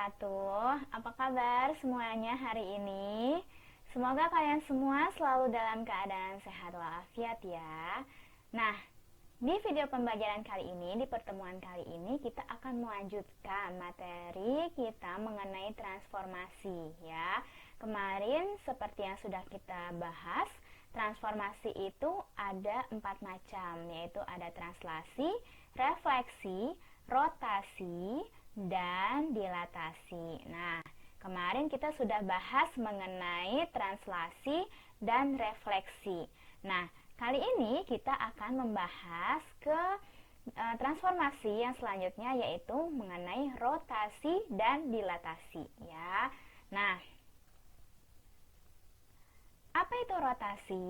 wabarakatuh. Apa kabar semuanya hari ini? Semoga kalian semua selalu dalam keadaan sehat walafiat ya. Nah, di video pembelajaran kali ini, di pertemuan kali ini kita akan melanjutkan materi kita mengenai transformasi ya. Kemarin seperti yang sudah kita bahas, transformasi itu ada 4 macam, yaitu ada translasi, refleksi, rotasi, dan dilatasi. Nah, kemarin kita sudah bahas mengenai translasi dan refleksi. Nah, kali ini kita akan membahas ke transformasi yang selanjutnya, yaitu mengenai rotasi dan dilatasi ya. Nah, apa itu rotasi?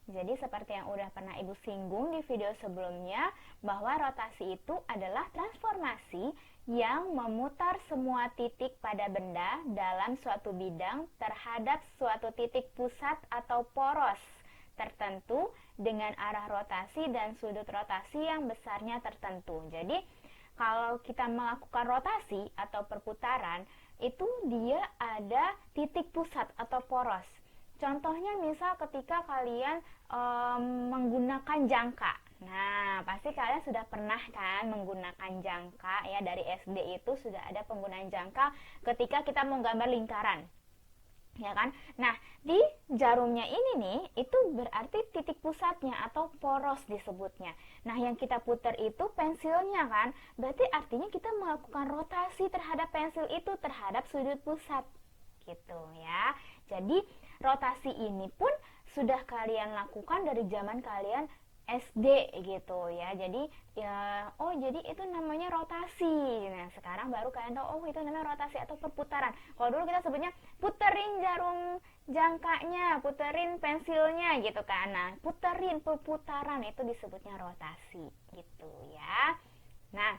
Jadi seperti yang udah pernah Ibu singgung di video sebelumnya, bahwa rotasi itu adalah transformasi yang memutar semua titik pada benda dalam suatu bidang terhadap suatu titik pusat atau poros tertentu dengan arah rotasi dan sudut rotasi yang besarnya tertentu. Jadi kalau kita melakukan rotasi atau perputaran, itu dia ada titik pusat atau poros. Contohnya misal ketika kalian menggunakan jangka. Nah, pasti kalian sudah pernah kan menggunakan jangka ya, dari SD itu sudah ada penggunaan jangka ketika kita mau gambar lingkaran. Ya kan? Nah, di jarumnya ini nih, itu berarti titik pusatnya atau poros disebutnya. Nah, yang kita putar itu pensilnya kan? Berarti artinya kita melakukan rotasi terhadap pensil itu terhadap sudut pusat. Gitu ya. Jadi rotasi ini pun sudah kalian lakukan dari zaman kalian SD gitu ya. Jadi ya, oh jadi itu namanya rotasi. Nah, sekarang baru kalian tahu, oh itu namanya rotasi atau perputaran. Kalau dulu kita sebutnya puterin jarum jangkanya, puterin pensilnya gitu kan. Nah, puterin perputaran itu disebutnya rotasi gitu ya. Nah,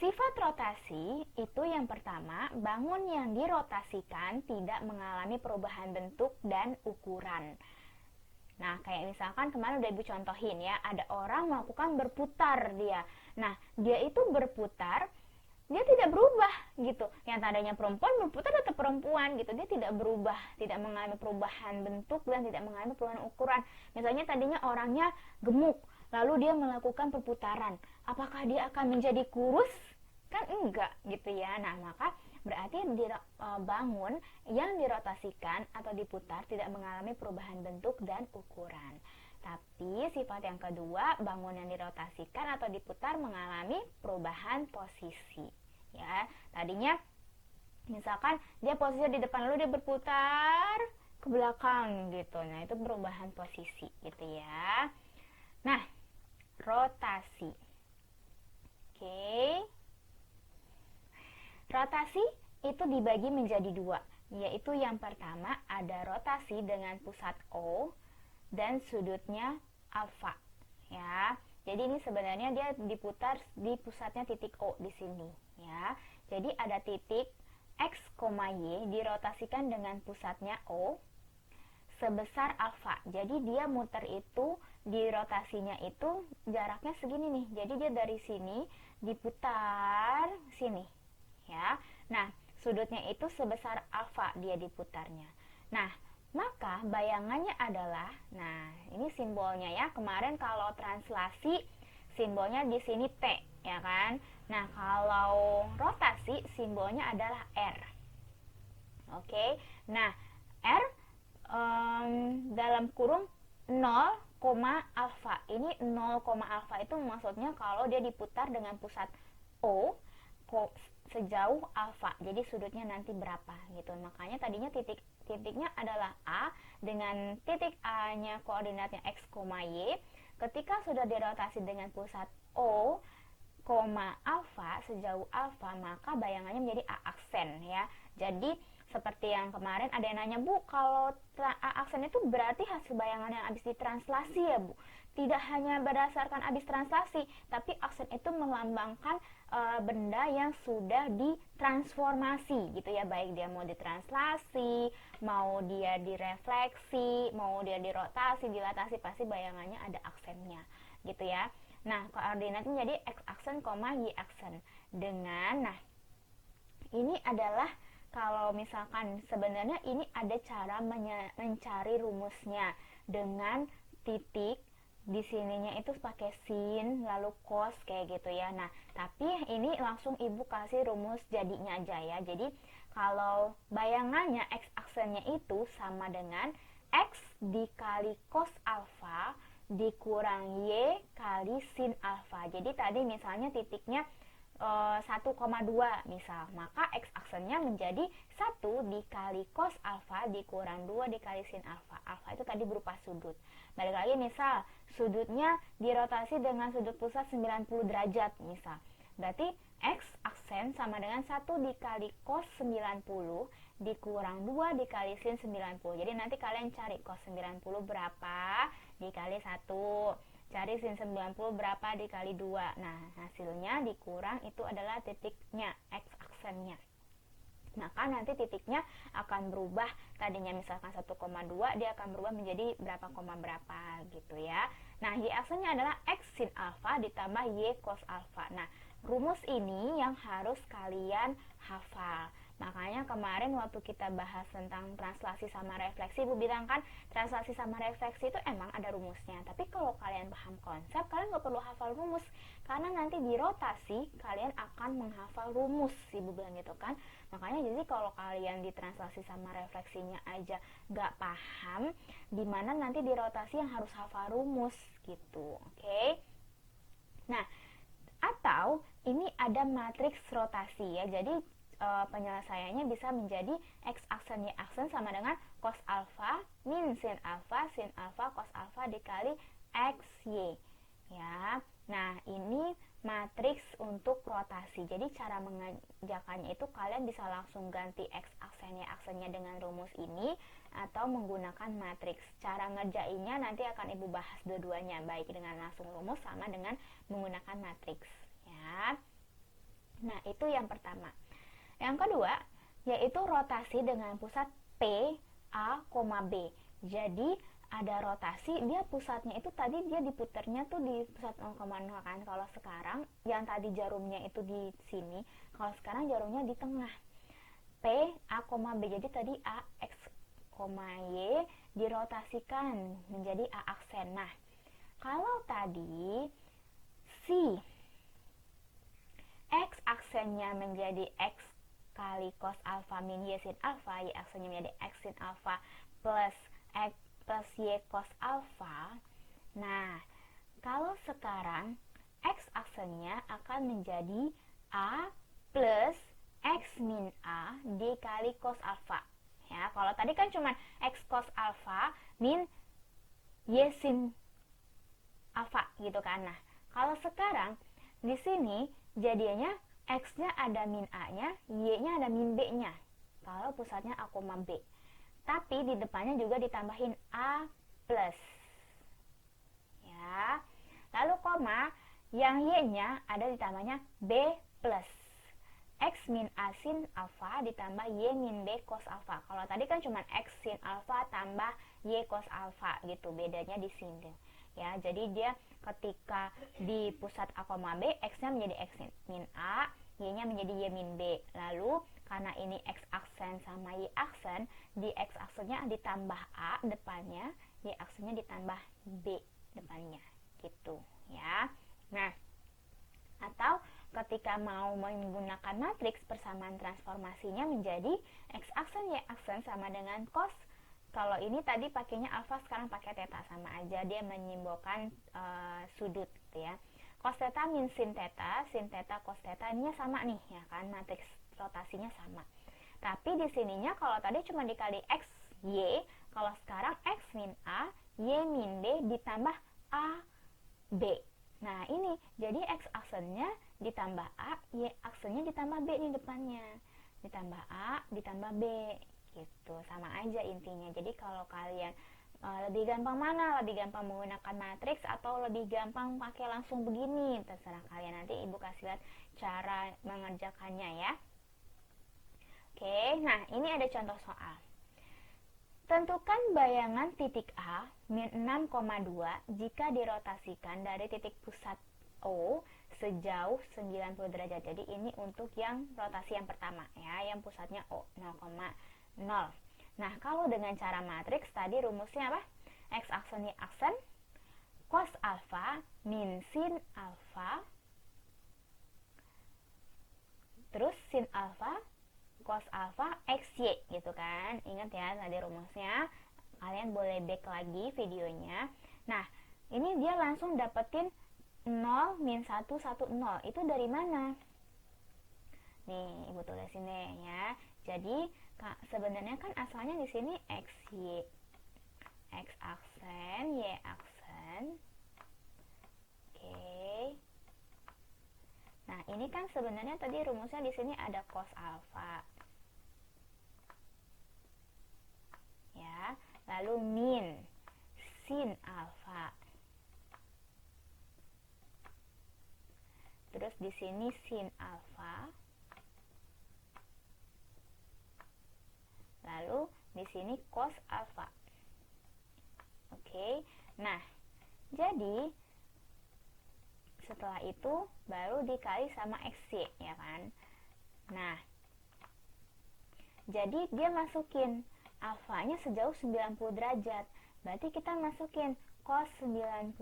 sifat rotasi itu yang pertama, bangun yang dirotasikan tidak mengalami perubahan bentuk dan ukuran. Nah, kayak misalkan kemarin udah Ibu contohin ya, ada orang melakukan berputar dia. Nah, dia itu berputar, dia tidak berubah gitu. Yang tadinya perempuan berputar tetap perempuan gitu. Dia tidak berubah, tidak mengalami perubahan bentuk dan tidak mengalami perubahan ukuran. Misalnya tadinya orangnya gemuk, lalu dia melakukan perputaran. Apakah dia akan menjadi kurus? Kan enggak gitu ya. Nah, maka berarti bangun yang dirotasikan atau diputar tidak mengalami perubahan bentuk dan ukuran. Tapi sifat yang kedua, bangun yang dirotasikan atau diputar mengalami perubahan posisi. Ya, tadinya misalkan dia posisinya di depan, lalu dia berputar ke belakang gitu. Nah, itu perubahan posisi gitu ya. Nah, rotasi. Oke. Rotasi itu dibagi menjadi dua, yaitu yang pertama ada rotasi dengan pusat O dan sudutnya alfa ya. Jadi ini sebenarnya dia diputar di pusatnya titik O di sini ya. Jadi ada titik X, Y dirotasikan dengan pusatnya O sebesar alfa. Jadi dia muter itu di rotasinya itu jaraknya segini nih. Jadi dia dari sini diputar sini ya. Nah, sudutnya itu sebesar alfa dia diputarnya. Nah, maka bayangannya adalah, nah ini simbolnya ya. Kemarin kalau translasi simbolnya di sini T ya kan. Nah, kalau rotasi simbolnya adalah R. Oke. Nah, R dalam kurung 0, alfa. Ini 0, alfa itu maksudnya kalau dia diputar dengan pusat O sejauh alfa, jadi sudutnya nanti berapa gitu. Makanya tadinya titiknya adalah A, dengan titik A nya koordinatnya X, Y. Ketika sudah dirotasi dengan pusat O, alfa sejauh alfa, maka bayangannya menjadi A aksen ya. Jadi seperti yang kemarin ada yang nanya, Bu, kalau A aksen itu berarti hasil bayangan yang habis ditranslasi ya, Bu? Tidak hanya berdasarkan habis translasi, tapi aksen itu melambangkan benda yang sudah ditransformasi gitu ya, baik dia mau ditranslasi, mau dia direfleksi, mau dia dirotasi, dilatasi, pasti bayangannya ada aksennya gitu ya. Nah, koordinatnya jadi X aksen, Y aksen dengan, nah adalah kalau misalkan sebenarnya ini ada cara mencari rumusnya dengan titik di sininya itu pakai sin lalu cos kayak gitu ya. Nah, tapi ini langsung ibu kasih rumus jadinya aja ya. Jadi kalau bayangannya x aksennya itu sama dengan x dikali cos alfa dikurang y kali sin alfa. Jadi tadi misalnya titiknya 1,2 misal, maka x aksennya menjadi 1 dikali cos alfa dikurang 2 dikali sin alfa. Alfa itu tadi berupa sudut. Balik lagi misal, sudutnya dirotasi dengan sudut pusat 90 derajat misal. Berarti x aksen sama dengan 1 dikali cos 90 dikurang 2 dikali sin 90. Jadi nanti kalian cari cos 90 berapa dikali 1. Cari sin 90 berapa dikali 2. Nah, hasilnya dikurang itu adalah titiknya, x aksennya. Maka nanti titiknya akan berubah, tadinya misalkan 1,2, dia akan berubah menjadi berapa, gitu ya. Nah, y aksennya adalah x sin alfa ditambah y cos alfa. Nah, rumus ini yang harus kalian hafal. Makanya kemarin waktu kita bahas tentang translasi sama refleksi, Ibu bilang kan translasi sama refleksi itu emang ada rumusnya. Tapi kalau kalian paham konsep, kalian gak perlu hafal rumus. Karena nanti di rotasi, kalian akan menghafal rumus, Ibu bilang gitu kan. Makanya jadi kalau kalian di translasi sama refleksinya aja gak paham, dimana nanti di rotasi yang harus hafal rumus gitu, oke? Nah, atau ini ada matriks rotasi ya, jadi penyelesaiannya bisa menjadi x aksen y aksen sama dengan cos alfa min sin alfa cos alfa dikali x y ya. Nah, ini matriks untuk rotasi. Jadi cara mengerjakannya itu kalian bisa langsung ganti x aksen y aksennya dengan rumus ini atau menggunakan matriks. Cara ngerjainnya nanti akan Ibu bahas dua-duanya, baik dengan langsung rumus sama dengan menggunakan matriks ya. Nah, itu yang pertama. Yang kedua, yaitu rotasi dengan pusat P, A, B. Jadi, ada rotasi, dia pusatnya itu tadi dia diputarnya tuh di pusat 0,0 kan. Kalau sekarang, yang tadi jarumnya itu di sini, kalau sekarang jarumnya di tengah. P, A, B. Jadi tadi A, X, Y dirotasikan menjadi A aksen. Nah, kalau tadi si X aksennya menjadi X kali cos alfa min y sin alfa, y aksennya menjadi x sin alfa plus x plus y cos alfa. Nah, kalau sekarang x aksennya akan menjadi a plus x min a dikali cos alfa. Ya, kalau tadi kan cuma x cos alfa min y sin alfa gitu kan. Nah, kalau sekarang di sini jadinya x-nya ada min a-nya, y-nya ada min b-nya. Kalau pusatnya A, B. Tapi di depannya juga ditambahin a plus. Ya. Lalu koma, yang y-nya ada ditambahnya b plus. X min a sin alfa ditambah y min b cos alfa. Kalau tadi kan cuma x sin alfa tambah y cos alfa gitu. Bedanya di sini. Ya, jadi dia ketika di pusat A, B, X-nya menjadi X min A, Y-nya menjadi Y min B. Lalu, karena ini X aksen sama Y aksen, di X aksennya ditambah A depannya, Y aksennya ditambah B depannya. Gitu, ya. Nah, atau ketika mau menggunakan matriks, persamaan transformasinya menjadi X aksen Y aksen sama dengan cos. Kalau ini tadi pakainya alfa, sekarang pakai theta, sama aja, dia menyimbolkan sudut gitu ya. Cos theta min sin theta cos theta, ini sama nih ya kan, matriks rotasinya sama. Tapi di sininya kalau tadi cuma dikali x y, kalau sekarang x min a, y min b ditambah a b. Nah, ini jadi x aksennya ditambah a, y aksennya ditambah b nih depannya. Ditambah a, ditambah b. Gitu, sama aja intinya. Jadi kalau kalian lebih gampang mana, lebih gampang menggunakan matriks atau lebih gampang pakai langsung begini, terserah kalian. Nanti Ibu kasih lihat cara mengerjakannya ya. Oke, nah ini ada contoh soal. Tentukan bayangan titik A min 6,2 jika dirotasikan dari titik pusat O sejauh 90 derajat. Jadi ini untuk yang rotasi yang pertama ya, yang pusatnya O 0,0. Nah, kalau dengan cara matriks tadi rumusnya apa? X aksen Y aksen cos alfa min sin alfa terus sin alfa cos alfa XY gitu kan. Ingat ya tadi rumusnya. Kalian boleh back lagi videonya. Nah, ini dia langsung dapetin 0 min 1 1 0. Itu dari mana? Nih, Ibu tulisin deh ya. Jadi, sebenarnya kan asalnya di sini XY. X aksen, Y aksen. Oke. Nah, ini kan sebenarnya tadi rumusnya di sini ada cos alfa. Ya, lalu min sin alfa. Terus di sini sin alfa. Lalu di sini cos alfa. Oke. Nah, jadi setelah itu baru dikali sama XY ya kan. Nah, jadi dia masukin alfanya sejauh 90 derajat. Berarti kita masukin cos 90.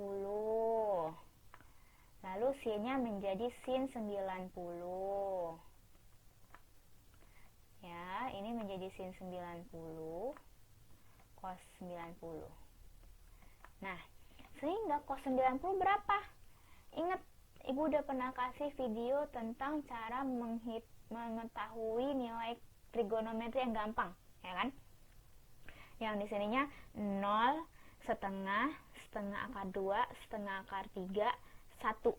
Lalu sin-nya menjadi sin 90. Ya, ini menjadi sin 90 cos 90. Nah, sehingga cos 90 berapa? Ingat, Ibu udah pernah kasih video tentang cara mengetahui nilai trigonometri yang gampang, ya kan? Yang di sininya 0, setengah, setengah akar 2, setengah akar 3, 1.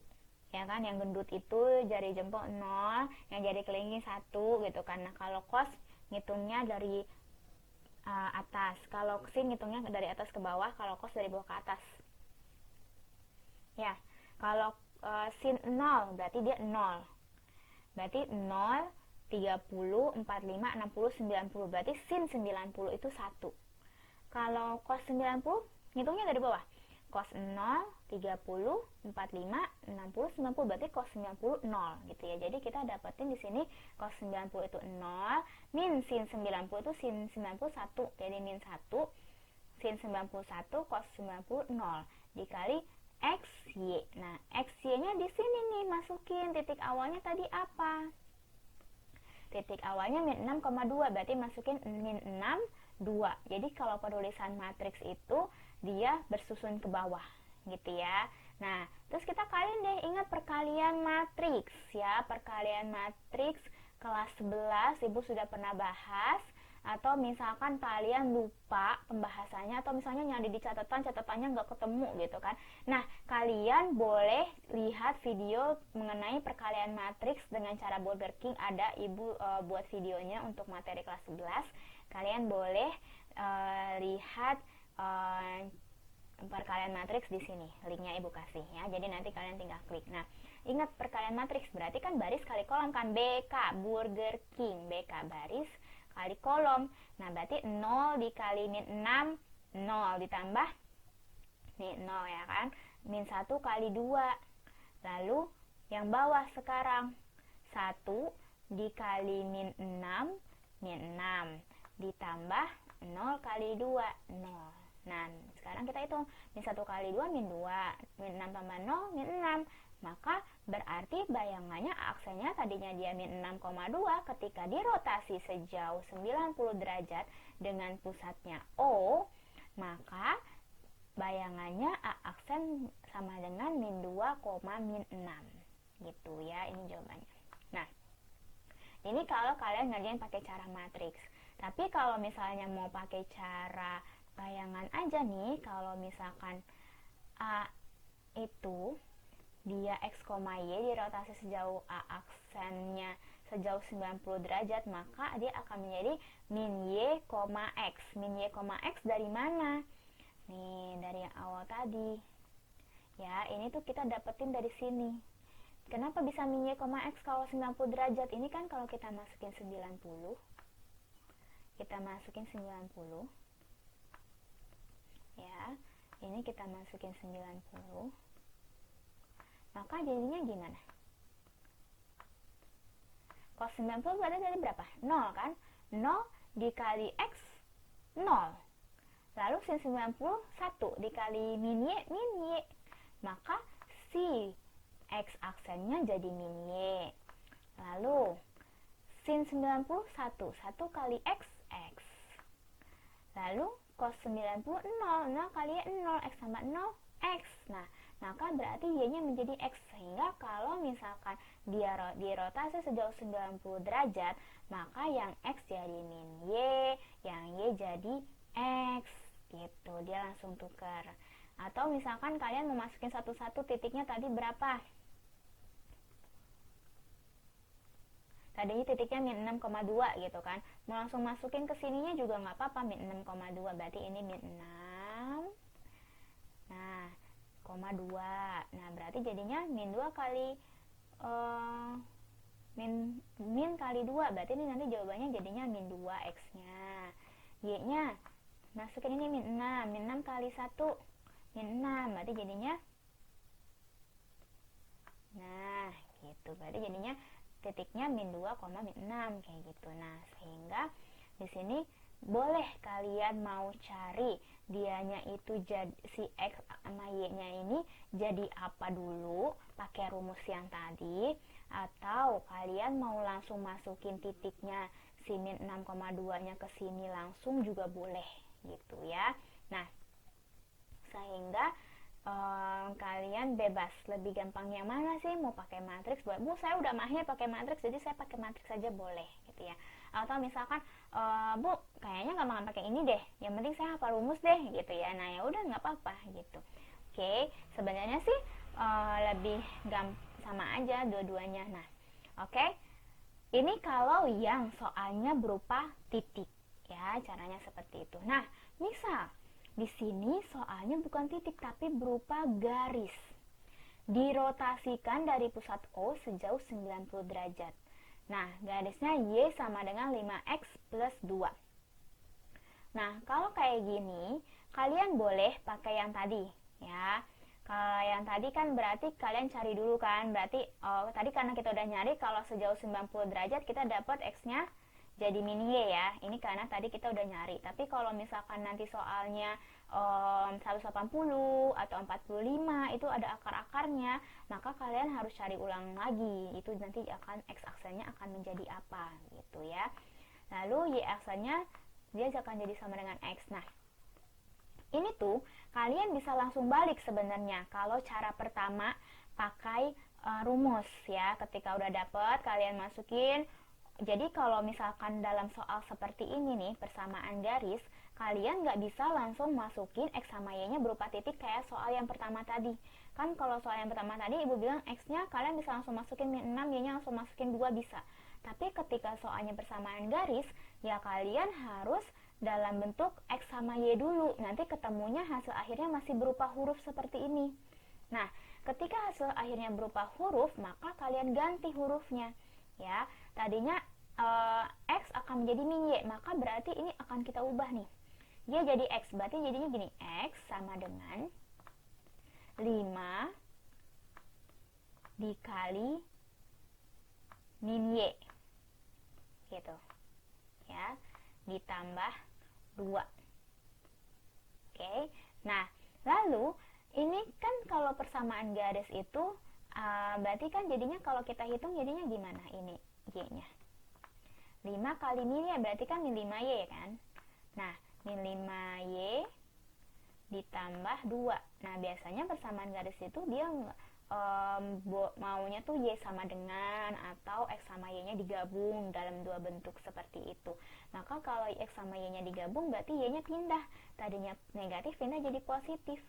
Ya kan, yang gendut itu jari jempol 0, yang jari kelingking 1 gitu kan. Nah, kalau cos ngitungnya dari atas, kalau sin ngitungnya dari atas ke bawah, kalau cos dari bawah ke atas. Ya, kalau sin 0 berarti dia 0. Berarti 0, 30, 45, 60, 90. Berarti sin 90 itu 1. Kalau cos 90 ngitungnya dari bawah. Cos 0, 30, 45, 60, 90, berarti cos 90 0 gitu ya. Jadi kita dapetin di sini cos 90 itu 0, min sin 90 itu sin 90 1. Jadi min 1 sin 91 cos 90 0 dikali XY. Nah, XY-nya di sini nih masukin. Titik awalnya tadi apa? Titik awalnya min 6,2, berarti masukin min 6 2. Jadi kalau penulisan matriks itu dia bersusun ke bawah gitu ya. Nah, terus kita kalian deh, ingat perkalian matriks ya. Perkalian matriks kelas 11 Ibu sudah pernah bahas. Atau misalkan kalian lupa pembahasannya, atau misalnya nyari di catatannya nggak ketemu gitu kan. Nah, kalian boleh lihat video mengenai perkalian matriks dengan cara Burger King. Ada Ibu buat videonya untuk materi kelas 11. Kalian boleh lihat perkalian matriks di sini. Linknya Ibu kasih ya. Jadi nanti kalian tinggal klik. Nah, ingat perkalian matriks berarti kan baris kali kolom kan. BK Burger King, BK baris kali kolom. Nah, berarti 0 dikali min 6, 0 ditambah nih 0 ya kan. Min 1 kali 2. Lalu yang bawah sekarang 1 dikali min 6, min 6 ditambah 0 kali 2, 0. Nah, sekarang kita hitung min 1 kali 2 min 2, min 6 tambah 0 min 6. Maka berarti bayangannya aksennya tadinya dia min 6,2, ketika dirotasi sejauh 90 derajat dengan pusatnya O, maka bayangannya aksen sama dengan min 2, min 6 gitu ya. Ini jawabannya. Nah, ini kalau kalian ngerjain pakai cara matriks. Tapi kalau misalnya mau pakai cara bayangan aja nih, kalau misalkan A itu dia X, Y dirotasi sejauh A aksennya sejauh 90 derajat, maka dia akan menjadi min Y, X. Min Y, X dari mana? Nih, dari yang awal tadi. Ya, ini tuh kita dapetin dari sini. Kenapa bisa min Y, X kalau 90 derajat? Ini kan kalau kita masukin 90. Kita masukin 90. Ya, ini kita masukin 90. Maka jadinya gimana? Cos 90 berarti tadi berapa? 0 kan? 0 dikali X 0. Lalu sin 90 1 dikali min Y. Maka si X aksennya jadi min Y. Lalu sin 90 1 kali X. Lalu cos 90 0 kali 0, X sama 0 X. Nah, maka berarti Y-nya menjadi X, sehingga kalau misalkan dia dirotasi sejauh 90 derajat, maka yang X jadi min Y, yang Y jadi X gitu. Dia langsung tukar. Atau misalkan kalian memasukin satu-satu titiknya tadi berapa? Tadinya titiknya min 6,2 gitu kan. Mau langsung masukin ke sininya juga nggak apa-apa, min 6,2. Berarti ini min 6. Nah, koma 2. Nah, berarti jadinya min 2 kali min kali 2. Berarti ini nanti jawabannya jadinya min 2 X-nya. Y-nya masukin ini min 6. Min 6 kali 1 min 6. Berarti jadinya, nah gitu. Berarti jadinya titiknya min 2, min 6 kayak gitu. Nah, sehingga di sini boleh kalian mau cari dianya itu jadi si X sama Y-nya ini jadi apa dulu pakai rumus yang tadi, atau kalian mau langsung masukin titiknya si min 6,2 nya ke sini langsung juga boleh gitu ya. Nah, sehingga kalian bebas, lebih gampang yang mana sih, mau pakai matriks buat Bu saya udah mahir pakai matriks jadi saya pakai matriks saja boleh gitu ya. Atau misalkan Bu kayaknya gampang pakai ini deh, yang penting saya hafal rumus deh gitu ya. Nah, ya udah nggak apa-apa gitu. Oke, sebenarnya sih lebih sama aja dua-duanya. Nah, oke, ini kalau yang soalnya berupa titik ya, caranya seperti itu. Nah, misal di sini soalnya bukan titik tapi berupa garis. Dirotasikan dari pusat O sejauh 90 derajat. Nah, garisnya Y sama dengan 5X plus 2. Nah, kalau kayak gini, kalian boleh pakai yang tadi ya. Kalau yang tadi kan berarti kalian cari dulu kan. Berarti tadi karena kita udah nyari kalau sejauh 90 derajat kita dapat X-nya jadi min Y ya. Ini karena tadi kita udah nyari. Tapi kalau misalkan nanti soalnya 180 atau 45 itu ada akar-akarnya, maka kalian harus cari ulang lagi. Itu nanti akan X aksennya akan menjadi apa gitu ya. Lalu Y aksennya dia akan jadi sama dengan X. Nah, ini tuh kalian bisa langsung balik sebenarnya kalau cara pertama pakai rumus ya. Ketika udah dapet kalian masukin. Jadi kalau misalkan dalam soal seperti ini nih, persamaan garis, kalian nggak bisa langsung masukin X sama Y-nya berupa titik kayak soal yang pertama tadi. Kan kalau soal yang pertama tadi Ibu bilang X-nya kalian bisa langsung masukin min 6, Y-nya langsung masukin 2 bisa. Tapi ketika soalnya persamaan garis, ya kalian harus dalam bentuk X sama Y dulu. Nanti ketemunya hasil akhirnya masih berupa huruf seperti ini. Nah, ketika hasil akhirnya berupa huruf, maka kalian ganti hurufnya. Ya, tadinya X akan menjadi min Y, maka berarti ini akan kita ubah nih. Y jadi X, berarti jadinya gini, X sama dengan 5 dikali min Y gitu ya, ditambah 2. Oke, nah lalu ini kan kalau persamaan garis itu berarti kan jadinya kalau kita hitung jadinya gimana ini Y-nya? 5 kali min Y berarti kan min 5Y kan? Nah, min 5Y ditambah 2. Nah, biasanya persamaan garis itu dia maunya tuh Y sama dengan atau X sama Y-nya digabung dalam dua bentuk seperti itu. Maka kalau X sama Y-nya digabung berarti Y-nya pindah. Tadinya negatif pindah jadi positif.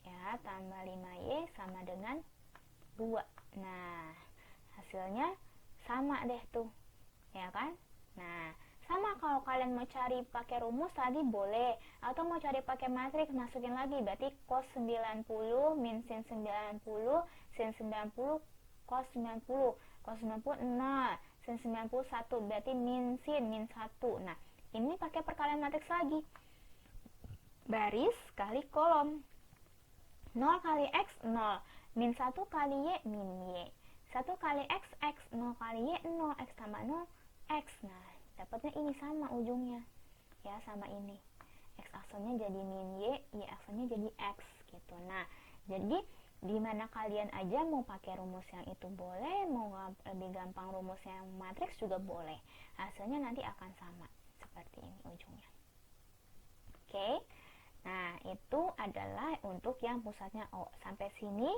Ya, tambah 5Y sama dengan 2. Nah, hasilnya sama deh tuh. Ya kan? Nah, sama kalau kalian mau cari pakai rumus tadi boleh. Atau mau cari pakai matriks, masukin lagi. Berarti cos 90 min sin 90, sin 90 cos 90. Cos 90 0, sin 90 1. Berarti min sin min 1. Nah, ini pakai perkalian matriks lagi. Baris kali kolom. 0 kali X 0, min 1 kali Y min Y, 1 kali X X, 0 kali Y 0, X tambah 0 X. Nah, dapatnya ini sama ujungnya ya, sama ini, X aksennya jadi min Y, Y aksennya jadi X gitu. Nah, jadi dimana kalian aja mau pakai rumus yang itu boleh, mau lebih gampang rumus yang matriks juga boleh, hasilnya nanti akan sama seperti ini ujungnya. Oke, nah itu adalah untuk yang pusatnya O. Sampai sini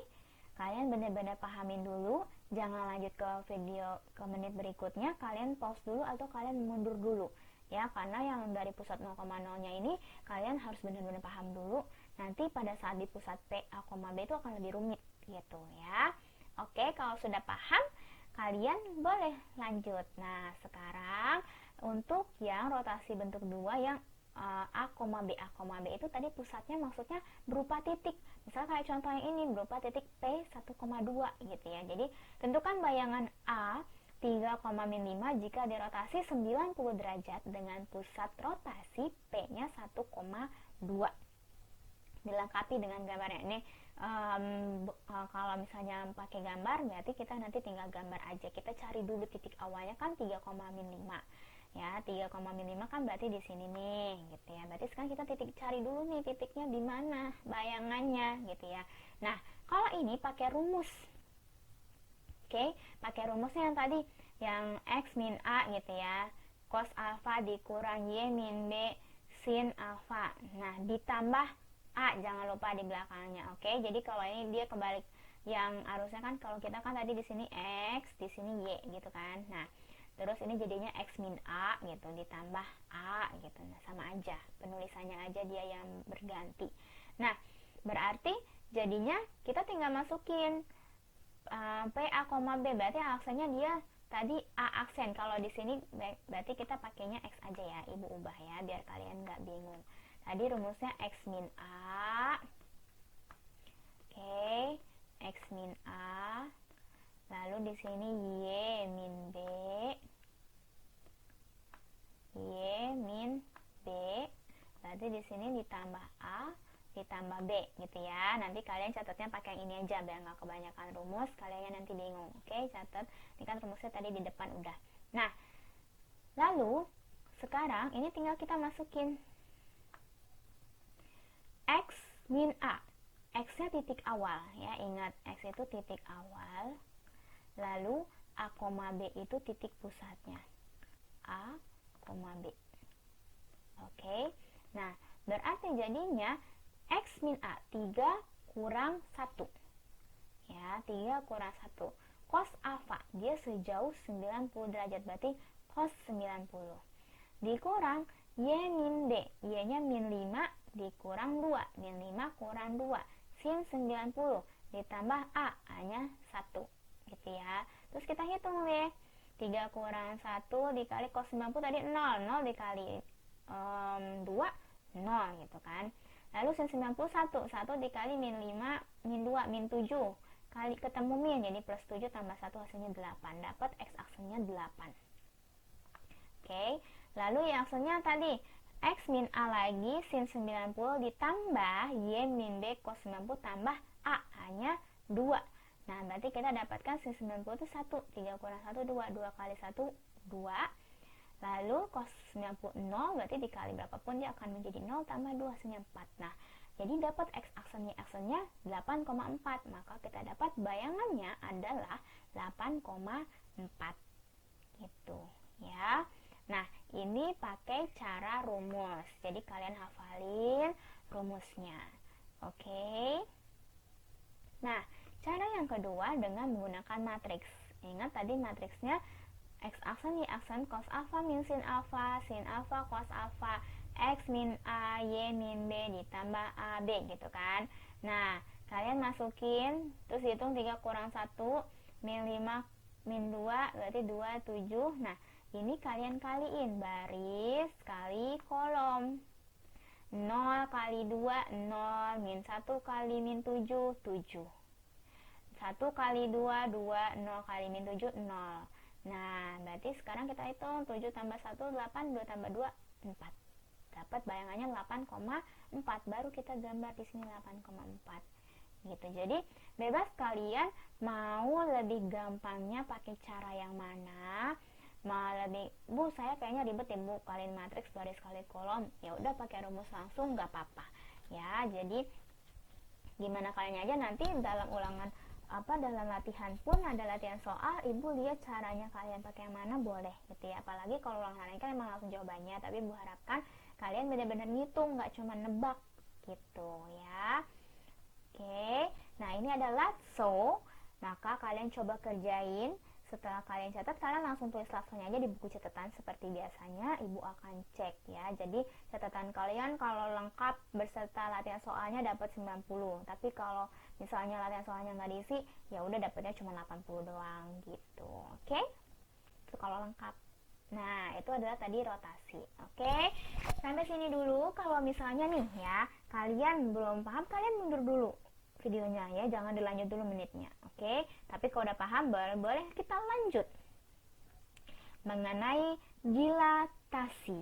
kalian benar-benar pahamin dulu, jangan lanjut ke video ke menit berikutnya, kalian pause dulu atau kalian mundur dulu ya, karena yang dari pusat 0,0 nya ini kalian harus benar-benar paham dulu, nanti pada saat di pusat P, A, B itu akan lebih rumit gitu ya. Oke, kalau sudah paham kalian boleh lanjut. Nah, sekarang untuk yang rotasi bentuk 2 yang A, B, A, B itu tadi pusatnya maksudnya berupa titik. Misalnya kayak contoh yang ini berupa titik P 1,2 gitu ya. Jadi tentukan bayangan A 3,5 jika dirotasi 90 derajat dengan pusat rotasi P-nya 1,2. Dilengkapi dengan gambarnya. Ini kalau misalnya pakai gambar berarti kita nanti tinggal gambar aja. Kita cari dulu titik awalnya kan 3,5 ya, 3,5 kan berarti di sini nih gitu ya. Berarti sekarang kita cari dulu nih titiknya di mana bayangannya gitu ya. Nah, kalau ini pakai rumus. Oke, pakai rumusnya yang tadi yang X min A gitu ya, cos alfa dikurang Y min B sin alfa. Nah, ditambah A, jangan lupa di belakangnya. Oke, jadi kalau ini dia kebalik, yang harusnya kan kalau kita kan tadi di sini X, di sini Y gitu kan. Nah, terus ini jadinya X min A gitu, ditambah A gitu. Nah, sama aja, penulisannya aja dia yang berganti. Nah, berarti jadinya kita tinggal masukin P, A, B, berarti aksennya dia tadi A aksen. Kalau di sini berarti kita pakainya X aja ya, ibu ubah ya, biar kalian nggak bingung. Tadi rumusnya X min A. Oke, X min A. Lalu di sini Y min B. Y min B. Berarti di sini ditambah A ditambah B gitu ya. Nanti kalian catatnya pakai yang ini aja biar nggak kebanyakan rumus, kalian nanti bingung. Oke, catat. Ini kan rumusnya tadi di depan udah. Nah, lalu sekarang ini tinggal kita masukin X min A. X-nya titik awal ya, ingat X itu titik awal. Lalu A, B itu titik pusatnya. A, B. Oke. Nah, berarti jadinya X min A 3 kurang 1 ya, 3 kurang 1 cos alfa, dia sejauh 90 derajat, berarti cos 90 dikurang Y min B, Y nya min 5 dikurang 2, min 5 kurang 2 sin 90 ditambah A, A nya 1 gitu ya. Terus kita hitung deh, 3 kurang 1 dikali cos 90 tadi 0, 0 dikali 2 0 gitu kan. Lalu sin 91, 1 dikali min 5, min 2, min 7 kali ketemu min, jadi plus 7 tambah 1 hasilnya 8, dapat X aksennya 8. Oke, lalu yang aksennya tadi X min A lagi sin 90 ditambah Y min B cos 90 tambah A, A-nya 2. Nah, berarti kita dapatkan sin 90 itu 1, 3 kurang 1 2, 2 kali 1 2. Lalu cos 90 0, berarti dikali berapapun dia akan menjadi 0 tambah 2 hasilnya 4. Nah, jadi dapat X aksennya 8,4. Maka kita dapat bayangannya adalah 8,4 gitu ya. Nah, ini pakai cara rumus. Jadi kalian hafalin rumusnya. Oke. Nah, cara yang kedua dengan menggunakan matriks. Ingat tadi matriksnya X aksen, Y aksen, cos alfa min sin alfa cos alfa, X min A, Y min B ditambah A, B gitu kan. Nah, kalian masukin, terus hitung 3 kurang 1, min 5, min 2, berarti 2, 7. Nah, ini kalian kaliin, baris kali kolom. 0 kali 2, 0, min 1 kali min 7, 7. 1 kali 2, 2, 0 kali min 7, 0. Nah, berarti sekarang kita hitung 7 tambah 1, 8, 2 tambah 2, 4. Dapat bayangannya 8,4. Baru kita gambar di sini 8,4. gitu. Jadi bebas kalian mau lebih gampangnya pakai cara yang mana. Mau lebih, Bu saya kayaknya ribet ya Bu, kalian matriks baris kali kolom, ya udah pakai rumus langsung nggak apa-apa ya. Jadi gimana kalian aja, nanti dalam ulangan dalam latihan pun ada latihan soal, ibu lihat caranya kalian pakai yang mana boleh gitu ya. Apalagi kalau ulangan lain kan emang langsung jawabannya, tapi ibu harapkan kalian benar-benar ngitung, nggak cuma nebak gitu ya. Oke, nah ini adalah so, maka kalian coba kerjain. Setelah kalian catat, kalian langsung tulis langsungnya aja di buku catatan seperti biasanya. Ibu akan cek ya. Jadi catatan kalian kalau lengkap beserta latihan soalnya dapat 90. Tapi kalau misalnya latihan soalnya nggak diisi, ya udah dapatnya cuma 80 doang gitu. Oke? Itu kalau lengkap. Nah, itu adalah tadi rotasi. Oke? Sampai sini dulu. Kalau misalnya nih ya, kalian belum paham, kalian mundur dulu videonya ya, jangan dilanjut dulu menitnya. Oke, tapi kalau udah paham boleh kita lanjut mengenai dilatasi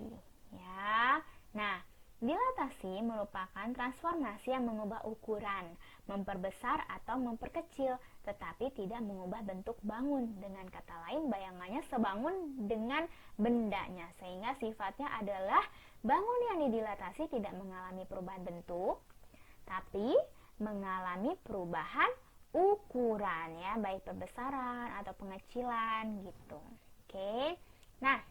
ya. Nah, dilatasi merupakan transformasi yang mengubah ukuran, memperbesar atau memperkecil, tetapi tidak mengubah bentuk bangun. Dengan kata lain, bayangannya sebangun dengan bendanya, sehingga sifatnya adalah bangun yang didilatasi tidak mengalami perubahan bentuk, tapi mengalami perubahan ukuran ya, baik perbesaran atau pengecilan gitu. Oke. Nah,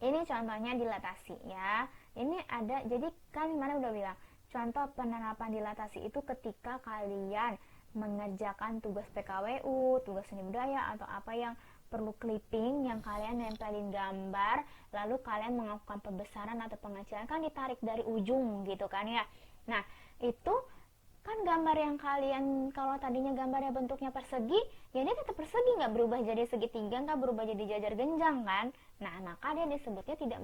ini contohnya dilatasi ya. Ini ada, jadi kan mana udah bilang contoh penerapan dilatasi itu ketika kalian mengerjakan tugas PKWU, tugas seni budaya atau apa yang perlu clipping, yang kalian nempelin gambar, lalu kalian melakukan pembesaran atau pengecilan, kan ditarik dari ujung gitu kan ya. Nah, itu kan gambar yang kalian, kalau tadinya gambarnya bentuknya persegi, ya dia tetap persegi, nggak berubah jadi segitiga, nggak berubah jadi jajar genjang kan. Nah, maka dia disebutnya tidak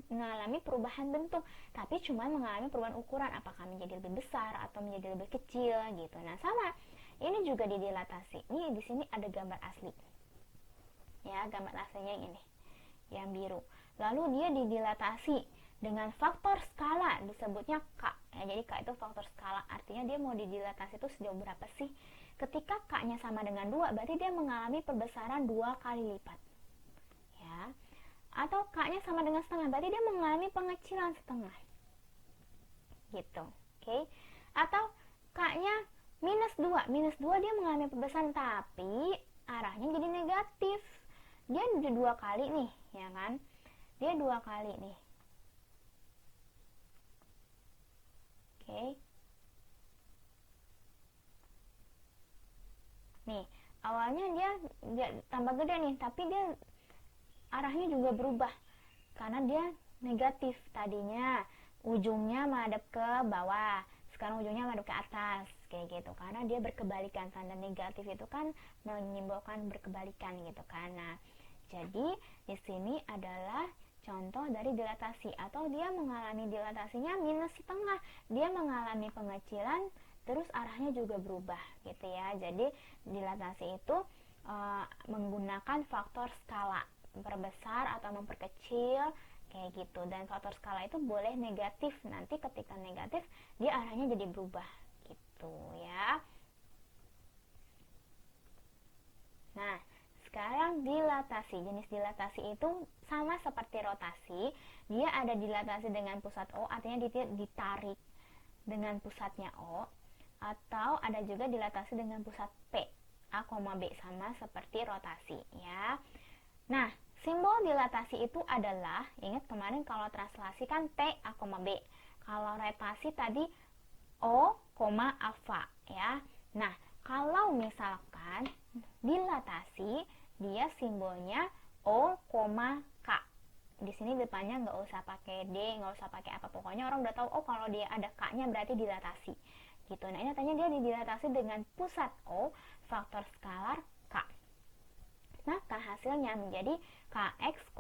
mengalami perubahan bentuk, tapi cuma mengalami perubahan ukuran, apakah menjadi lebih besar atau menjadi lebih kecil gitu. Nah, sama ini juga didilatasi. Ini di sini ada gambar asli ya, gambar aslinya yang ini yang biru, lalu dia didilatasi dengan faktor skala, disebutnya K ya. Jadi K itu faktor skala, artinya dia mau didilatasi itu sejauh berapa sih. Ketika K nya sama dengan 2, berarti dia mengalami perbesaran 2 kali lipat ya. Atau K nya sama dengan setengah, berarti dia mengalami pengecilan setengah gitu. Oke. Atau K nya minus 2 dia mengalami perbesaran tapi arahnya jadi negatif. Dia udah 2 kali nih ya kan, dia 2 kali nih. Oke. Nih, awalnya dia tambah gede nih, tapi dia arahnya juga berubah karena dia negatif. Tadinya ujungnya menghadap ke bawah, sekarang ujungnya menghadap ke atas kayak gitu, karena dia berkebalikan. Tanda negatif itu kan menyimbolkan berkebalikan gitu kan. Nah, jadi di sini adalah contoh dari dilatasi, atau dia mengalami dilatasinya minus setengah, dia mengalami pengecilan terus arahnya juga berubah gitu ya. Jadi dilatasi itu menggunakan faktor skala, memperbesar atau memperkecil kayak gitu. Dan faktor skala itu boleh negatif, nanti ketika negatif dia arahnya jadi berubah gitu ya. Nah, sekarang dilatasi. Jenis dilatasi itu sama seperti rotasi. Dia ada dilatasi dengan pusat O, artinya dia ditarik dengan pusatnya O. Atau ada juga dilatasi dengan pusat P, A, B, sama seperti rotasi ya. Nah, simbol dilatasi itu adalah, ingat kemarin kalau translasi kan T, A, B. Kalau rotasi tadi O, alfa ya. Nah, kalau misalkan dilatasi, dia simbolnya O, K. Di sini depannya nggak usah pakai D, nggak usah pakai apa, pokoknya orang udah tahu, oh kalau dia ada K-nya berarti dilatasi gitu. Nah, ini tanya dia didilatasi dengan pusat O, faktor skalar K. Maka hasilnya menjadi Kx,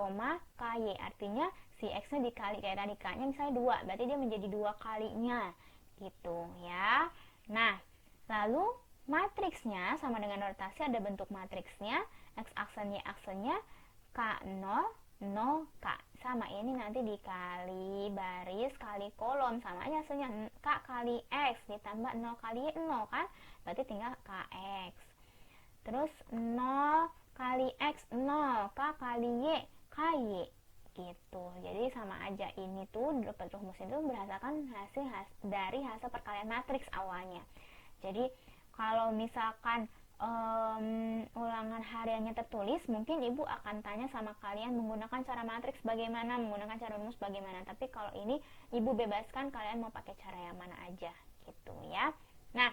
Ky, artinya si X-nya dikali, kayak tadi K-nya misalnya 2, berarti dia menjadi 2 kalinya gitu ya. Nah, lalu matriksnya sama dengan rotasi, ada bentuk matriksnya, X aksen Y aksennya K0, 0K. Sama, ini nanti dikali baris kali kolom, sama aja hasilnya K kali X ditambah 0 kali Y, 0 kan, berarti tinggal KX. Terus 0 kali X 0, K kali Y KY gitu. Jadi sama aja, ini tuh rumus itu berdasarkan dari hasil perkalian matriks awalnya. Jadi kalau misalkan ulangan hariannya tertulis, mungkin ibu akan tanya sama kalian menggunakan cara matriks bagaimana, menggunakan cara rumus bagaimana. Tapi kalau ini ibu bebaskan kalian mau pakai cara yang mana aja gitu ya. Nah,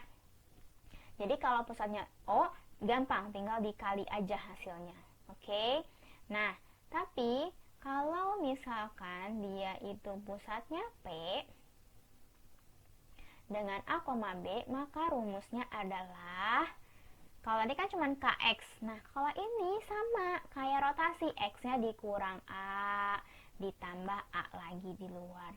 jadi kalau pusatnya O, gampang, tinggal dikali aja hasilnya. Oke. Nah, tapi kalau misalkan dia itu pusatnya P dengan A, B, maka rumusnya adalah, kalau tadi kan cuma KX. Nah, kalau ini sama kayak rotasi, X-nya dikurang A ditambah A lagi di luar.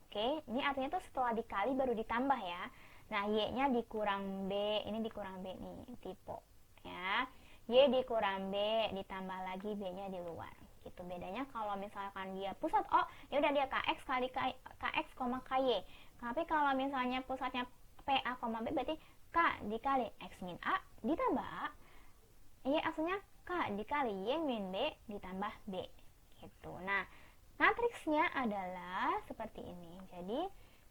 Oke, ini artinya tuh setelah dikali baru ditambah ya. Nah, Y-nya dikurang B, ini dikurang B nih, tipe ya. Y dikurang B ditambah lagi B-nya di luar. Gitu bedanya kalau misalkan dia pusat O, ya udah dia KX kali KX, KY. Tapi kalau misalnya pusatnya PA, B berarti K dikali X min A ditambah A, Y aslinya K dikali Y min B ditambah B gitu. Nah, matriksnya adalah seperti ini. Jadi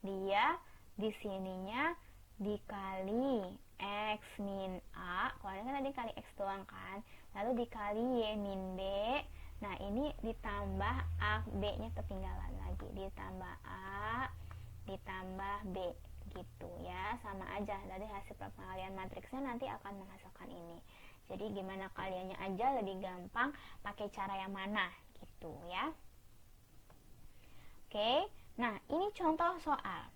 dia di sininya dikali X min A, kalau ini kan tadi dikali X doang kan, lalu dikali Y min B. Nah, ini ditambah A, B-nya ketinggalan lagi, ditambah A ditambah B gitu ya, sama aja. Dari hasil perkalian matriksnya nanti akan menghasilkan ini. Jadi gimana kaliannya aja, lebih gampang pakai cara yang mana gitu ya. Oke, nah ini contoh soal.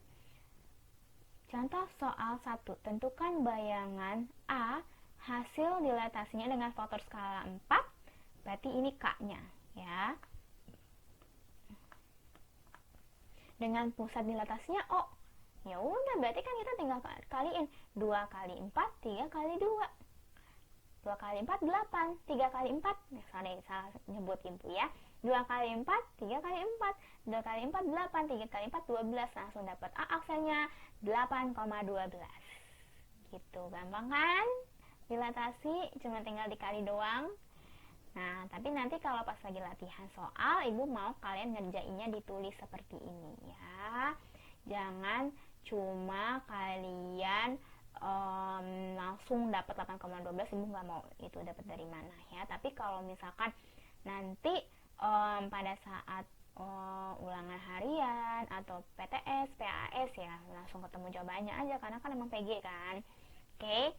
Contoh soal 1, tentukan bayangan A, hasil dilatasinya dengan faktor skala 4, berarti ini K-nya ya. Dengan pusat dilatasinya O. Ya udah, berarti kan kita tinggal kaliin 2 kali 4, 3 kali 2. 2 kali 4, 8. 3 kali 4, salah nyebut ibu ya. 2 kali 4, 3 kali 4. 2 kali 4, 8. 3 kali 4, 12. Langsung dapat A aksennya 8,12. Gitu, gampang kan? Dilatasi cuma tinggal dikali doang. Nah, tapi nanti kalau pas lagi latihan soal, ibu mau kalian ngerjainnya ditulis seperti ini ya. Jangan cuma kalian langsung dapat 8,12, ibu nggak mau itu dapat dari mana ya. Tapi kalau misalkan nanti pada saat ulangan harian atau PTS, PAS ya, langsung ketemu jawabannya aja, karena kan emang PG kan. Oke.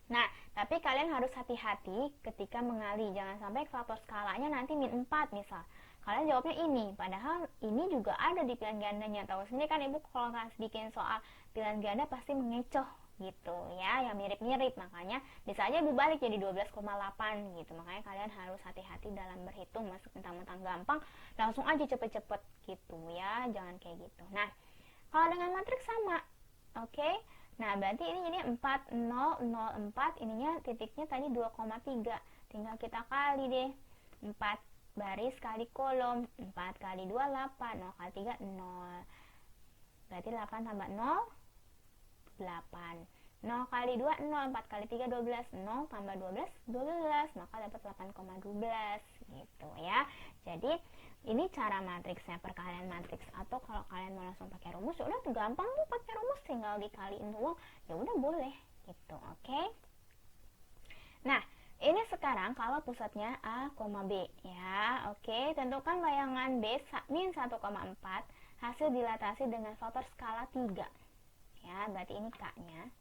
Nah, tapi kalian harus hati-hati ketika mengali. Jangan sampai faktor skalanya nanti min 4 misal. Kalian jawabnya ini, padahal ini juga ada di pilihan gandanya. Tahu sendiri kan ibu kalau bikin soal pilihan ganda pasti mengecoh gitu ya, yang mirip-mirip. Makanya bisa aja ibu balik jadi 12,8 gitu. Makanya kalian harus hati-hati dalam berhitung. Masuk mentang-mentang gampang, langsung aja cepet-cepet gitu ya. Jangan kayak gitu. Nah, kalau dengan matriks sama. Oke. Nah, berarti ini 4, 0, 0, 4, ininya titiknya tadi 2,3. Tinggal kita kali deh. 4 baris kali kolom. 4 kali 2, 8. 0 kali 3, 0. Berarti 8 tambah 0, 8. 0 kali 2, 0. 4 kali 3, 12. 0 tambah 12, 12. Maka dapat 8,12 gitu ya. Jadi ini cara matriksnya, perkalian matriks. Atau kalau kalian mau langsung pakai rumus, ya udah gampang tuh pakai rumus, tinggal dikaliin doang, ya udah boleh gitu. Oke. Nah, ini sekarang kalau pusatnya A, B ya. Oke, tentukan bayangan B min 1,4 hasil dilatasi dengan faktor skala 3. Ya, berarti ini K-nya.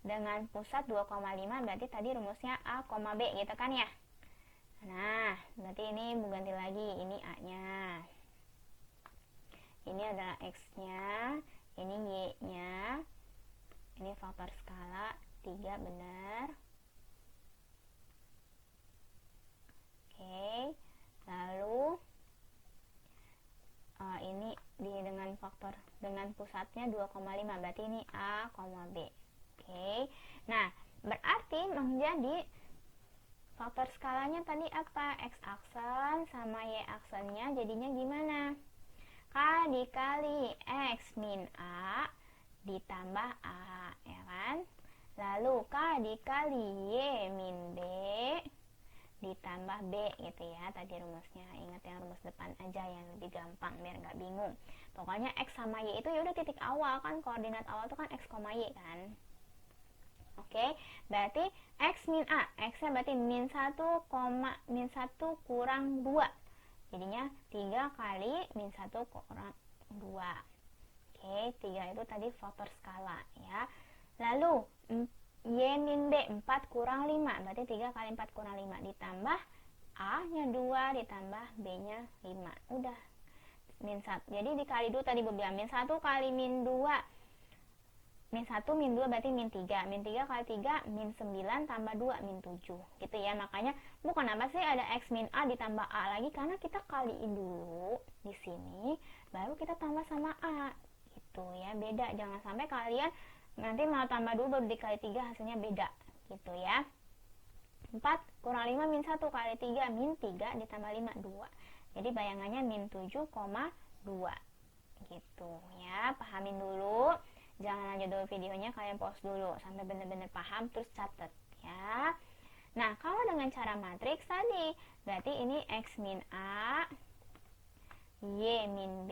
Dengan pusat 2,5, berarti tadi rumusnya A, B gitu kan ya. Nah, berarti ini ganti lagi, ini A-nya. Ini adalah X-nya, ini Y-nya. Ini faktor skala 3, benar. Oke. Lalu ini dengan faktor dengan pusatnya 2,5, berarti ini A, B. Oke. Nah, berarti menjadi faktor skalanya tadi apa? X aksen sama Y aksennya jadinya gimana? K dikali X min A ditambah A, ya kan? Lalu K dikali Y min B ditambah B gitu ya. Tadi rumusnya, ingat yang rumus depan aja yang lebih gampang biar nggak bingung. Pokoknya X sama Y itu ya udah titik awal kan, koordinat awal itu kan X, Y kan. Oke, berarti X min A, X-nya berarti min 1, min 1 kurang 2. Jadinya 3 kali min 1 kurang 2. Oke, 3 itu tadi faktor skala ya. Lalu Y min B 4 kurang 5, berarti 3 kali 4 kurang 5 ditambah A-nya 2 ditambah B-nya 5. Udah. Min 1. Jadi dikali dulu tadi bilang min 1 kali min 2. Min 1 min 2 berarti min 3. Min 3 kali 3 min 9 tambah 2 min 7. Gitu ya. Makanya bukan apa sih ada X min A ditambah A lagi, karena kita kaliin dulu di sini baru kita tambah sama A. Gitu ya. Beda. Jangan sampai kalian nanti mau tambah dulu baru dikali 3 hasilnya beda. Gitu ya. 4 kurang 5 min 1 kali 3 min 3 ditambah 5 2. Jadi bayangannya min 7,2. Gitu ya. Pahamin dulu. Jangan lanjut dulu videonya, kalian pause dulu sampai benar-benar paham, terus catat ya. Nah, kalau dengan cara matriks tadi, berarti ini X min A, Y min B,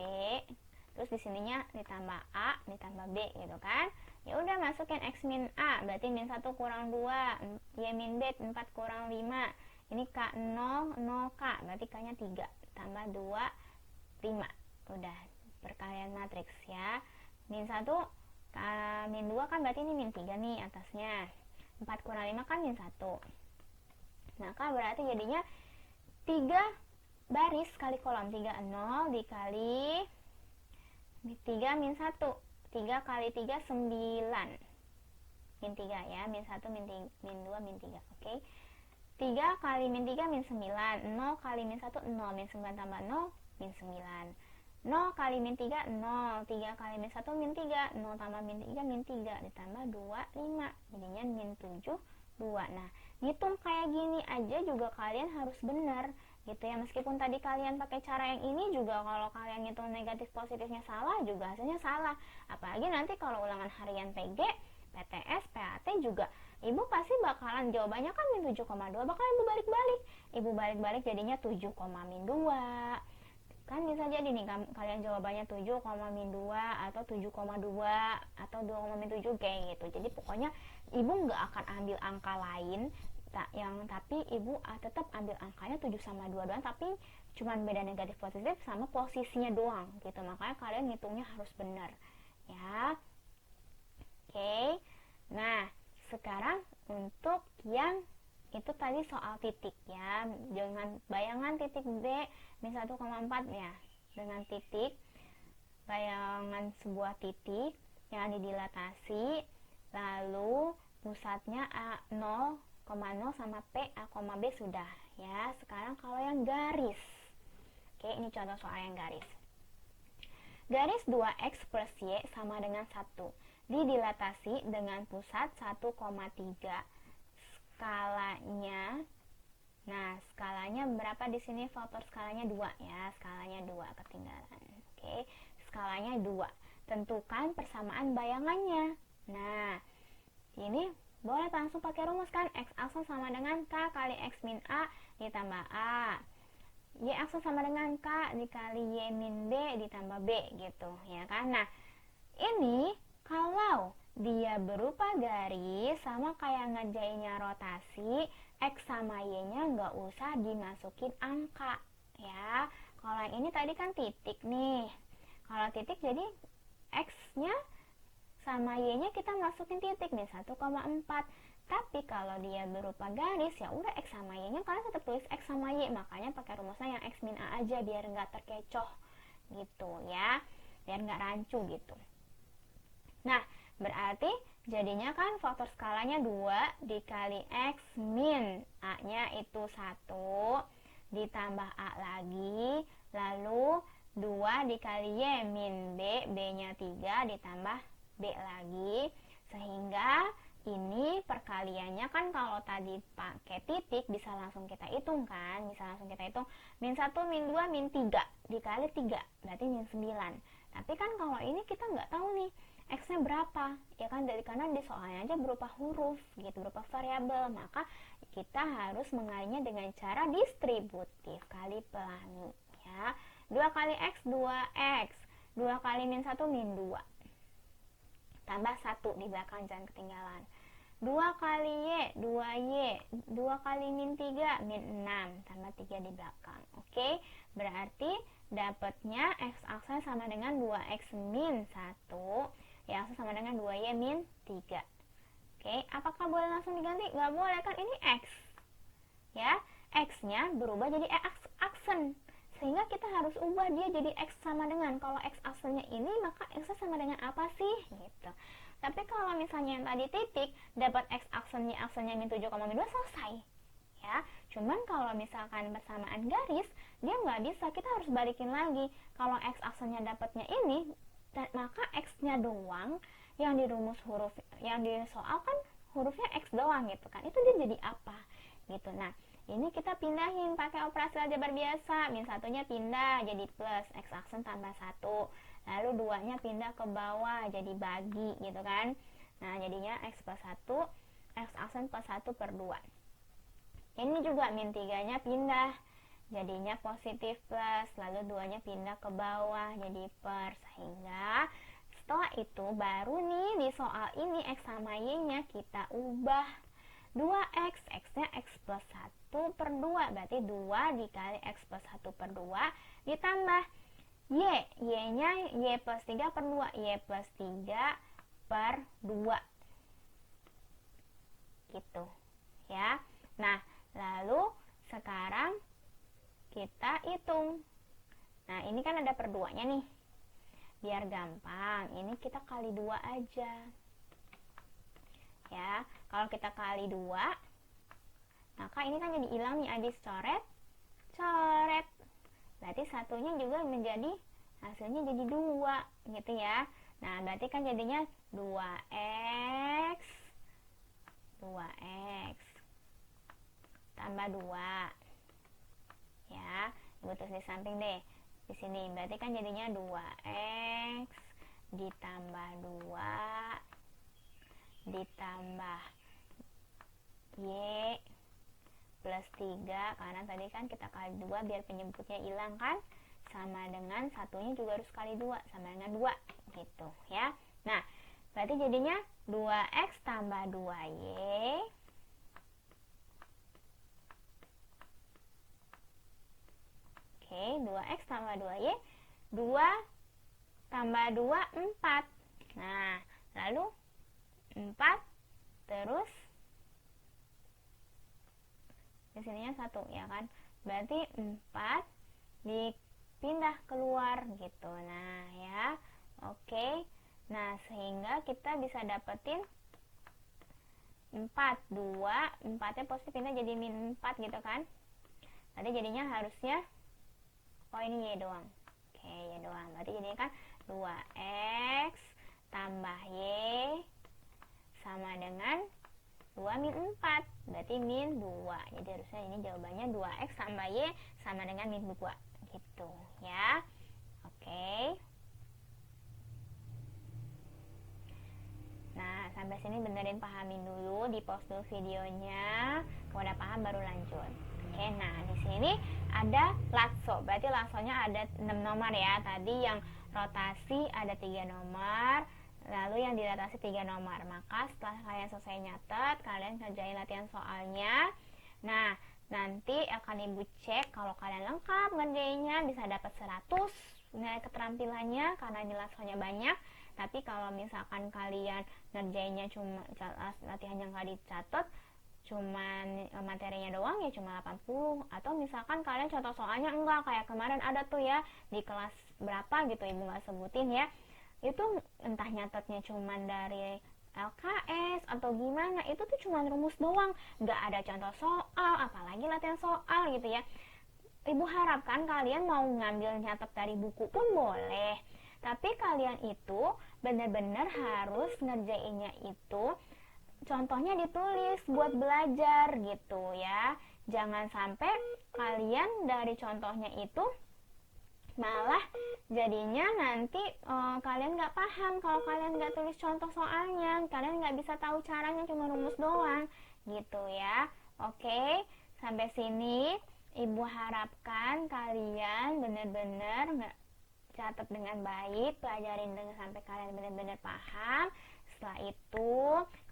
terus di sininya ditambah A, ditambah B gitu kan. Ya udah, masukin X min A, berarti min 1 kurang 2, Y min B 4 kurang 5. Ini K 0, 0K, berarti K-nya 3, tambah 2, 5. Udah, perkalian matriks ya. Min 1 min 2 kan berarti ini min 3 nih atasnya. 4 kurang 5 kan min 1. Maka berarti jadinya 3 baris kali kolom. 3 0 dikali 3 min 1. 3 kali 3 9. Min 3 ya. Min 1 min 2 min 3. Oke. 3 kali min 3 min 9. 0 kali min 1 0. Min 9 tambah 0 min 9. 0 kali min 3 0, 3 kali min 1 min 3, 0 tambah min 3 min 3 ditambah 2 5, jadinya min 7 2. Nah, ngitung kayak gini aja juga kalian harus benar gitu ya. Meskipun tadi kalian pakai cara yang ini juga, kalau kalian ngitung negatif positifnya salah juga hasilnya salah. Apalagi nanti kalau ulangan harian PG, PTS, PAT juga ibu pasti bakalan jawabannya kan min 7,2, bakal ibu balik-balik. Ibu balik-balik jadinya 7, min 2. Kan bisa jadi nih kalian jawabannya 7, min 2 atau 7,2 atau 2, min 7 kayak gitu. Jadi pokoknya ibu nggak akan ambil angka lain tapi ibu tetap ambil angkanya 7 sama 2 doang, tapi cuman beda negatif positif sama posisinya doang gitu. Makanya kalian ngitungnya harus benar ya. Oke. Nah, sekarang untuk yang itu tadi soal titik ya. Jangan bayangan titik B min 1,4 ya. Dengan titik, bayangan sebuah titik yang didilatasi, lalu pusatnya A 0,0 sama P A, B sudah ya. Sekarang kalau yang garis. Oke, ini contoh soal yang garis. Garis 2x plus y sama dengan 1. Didilatasi dengan pusat 1,3. Skalanya, nah skalanya berapa di sini? Faktor skalanya 2 ya, skalanya 2 ketinggalan. Oke, skalanya 2. Tentukan persamaan bayangannya. Nah, ini boleh langsung pakai rumus kan? X aksen sama dengan K kali X min A ditambah A. Y aksen sama dengan K dikali Y min B ditambah B gitu ya kan. Nah, ini kalau dia berupa garis sama kayak ngerjainnya rotasi, X sama Y-nya nggak usah dimasukin angka ya. Kalau yang ini tadi kan titik nih. Kalau titik jadi X-nya sama Y-nya kita masukin titik nih 1,4. Tapi kalau dia berupa garis ya udah X sama Y-nya kalian tetap tulis X sama Y. Makanya pakai rumusnya yang X min A aja biar nggak terkecoh gitu ya. Biar nggak rancu gitu. Nah, berarti jadinya kan faktor skalanya 2 dikali X min A-nya itu 1 ditambah A lagi, lalu 2 dikali Y min B, B-nya 3 ditambah B lagi, sehingga Ini perkaliannya kan kalau tadi pakai titik bisa langsung kita hitung kan, bisa langsung kita hitung min 1, min 2, min 3 dikali 3 berarti min 9. Tapi kan kalau ini kita nggak tahu nih x-nya berapa, ya kan, dari karena di soalnya aja berupa huruf gitu, berupa variabel, maka kita harus mengalinya dengan cara distributif, kali pelangi ya. 2 kali x 2x, 2 kali min 1 min 2 tambah 1 di belakang, jangan ketinggalan. 2 kali y 2y, 2 kali min 3 min 6 tambah 3 di belakang. Oke, berarti dapatnya x aksen sama dengan 2x min 1, y aksen sama dengan 2y min 3. Oke, apakah boleh langsung diganti? Nggak boleh kan, ini x ya, x nya berubah jadi x aksen, sehingga kita harus ubah dia jadi x sama dengan, kalau x aksennya ini maka x sama dengan apa sih gitu. Tapi kalau misalnya yang tadi titik dapat x aksennya min 7, min 2 selesai ya. Cuman kalau misalkan bersamaan garis dia nggak bisa, kita harus balikin lagi. Kalau x aksennya dapatnya ini, maka x nya doang yang di rumus huruf yang di soal kan hurufnya x doang gitu kan, itu dia jadi apa gitu. Nah ini kita pindahin pakai operasi aljabar biasa, min 1-nya pindah jadi plus, x aksen tambah 1, lalu 2-nya pindah ke bawah jadi bagi gitu kan. Nah jadinya x plus 1, x aksen plus 1 per 2. Ini juga min 3-nya pindah jadinya positif plus, lalu 2-nya pindah ke bawah jadi per, sehingga setelah itu baru nih di soal ini x sama y-nya kita ubah 2x, x-nya x plus 1 per 2, berarti 2 dikali x plus 1 per 2 ditambah y-nya y plus 3 per 2, y plus 3 per 2 gitu ya. Nah lalu sekarang kita hitung. Nah ini kan ada per 2 nya nih, biar gampang ini kita kali 2 aja ya. Kalau kita kali 2 maka ini kan jadi hilang nih, habis coret berarti satunya juga menjadi hasilnya jadi 2 gitu ya. Nah berarti kan jadinya 2x tambah 2 ya, ibu tulis di samping deh di sini. Berarti kan jadinya 2x ditambah 2 ditambah y plus 3, karena tadi kan kita kali 2 biar penyebutnya hilang kan, sama dengan satunya juga harus kali 2 sama dengan 2 gitu ya. Nah berarti jadinya 2x tambah 2y oke, 2x tambah 2y, 2 tambah 2 4. Nah lalu 4 terus di sininya 1 ya kan, berarti 4 dipindah keluar gitu. Nah ya, oke. Nah sehingga kita bisa dapetin 4, 2, 4-nya positif pindah jadi min 4 gitu kan. Tadi jadinya harusnya ini y doang. Oke, y doang. Berarti jadinya kan 2x tambah y sama dengan 2 min 4, berarti min 2. Jadi harusnya ini jawabannya 2x tambah y sama dengan min 2 gitu ya. Oke. Nah sampai sini benerin, pahamin dulu, di pause dulu videonya, kalau udah paham baru lanjut. Oke, nah di sini ada latso, berarti latsonya ada 6 nomor ya. Tadi yang rotasi ada 3 nomor, lalu yang dilatasi 3 nomor. Maka setelah kalian selesai nyatet, kalian kerjain latihan soalnya. Nah nanti akan ibu cek kalau kalian lengkap ngerjainnya bisa dapat 100 nilai keterampilannya karena nilai soalnya banyak. Tapi kalau misalkan kalian ngerjainnya cuma latihan yang gak dicatat, cuman materinya doang ya cuma 80. Atau misalkan kalian contoh soalnya enggak, kayak kemarin ada tuh ya di kelas berapa gitu, ibu gak sebutin ya, itu entah nyatetnya cuman dari LKS atau gimana, itu tuh cuma rumus doang, nggak ada contoh soal, apalagi latihan soal gitu ya. Ibu harapkan kalian mau ngambil nyatet dari buku pun boleh, tapi kalian itu benar-benar harus ngerjainnya itu contohnya ditulis buat belajar gitu ya. Jangan sampai kalian dari contohnya itu malah jadinya nanti kalian nggak paham kalau kalian nggak tulis contoh soalnya, kalian nggak bisa tahu caranya, cuma rumus doang gitu ya. Oke, sampai sini ibu harapkan kalian benar-benar nggak catat dengan baik, pelajarin dengan sampai kalian benar-benar paham. Setelah itu,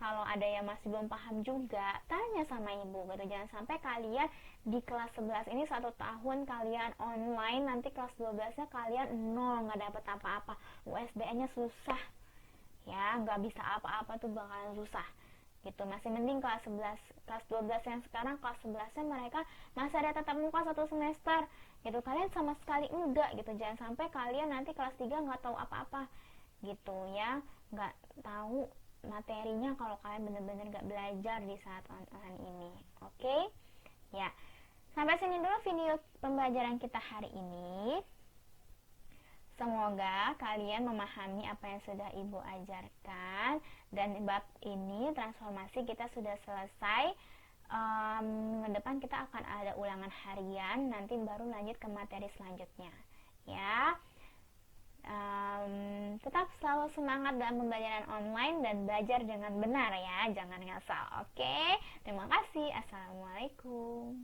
kalau ada yang masih belum paham juga, tanya sama ibu gitu. Jangan sampai kalian di kelas 11 ini 1 tahun kalian online, nanti kelas 12-nya kalian nol, nggak dapet apa-apa. USBN-nya susah. Ya, nggak bisa apa-apa tuh bakalan susah. Gitu. Masih mending kelas 11, kelas 12 yang sekarang kelas 11-nya mereka masih ada tatap muka 1 semester. Gitu. Kalian sama sekali enggak gitu. Jangan sampai kalian nanti kelas 3 nggak tahu apa-apa. Gitu ya, nggak tahu materinya kalau kalian benar-benar nggak belajar di saat online ini. Oke ya, sampai sini dulu video pembelajaran kita hari ini. Semoga kalian memahami apa yang sudah ibu ajarkan, dan bab ini transformasi kita sudah selesai. Ke depan kita akan ada ulangan harian, nanti baru lanjut ke materi selanjutnya ya. Tetap selalu semangat dalam pembelajaran online dan belajar dengan benar ya, jangan ngasal. Oke, terima kasih. Assalamualaikum.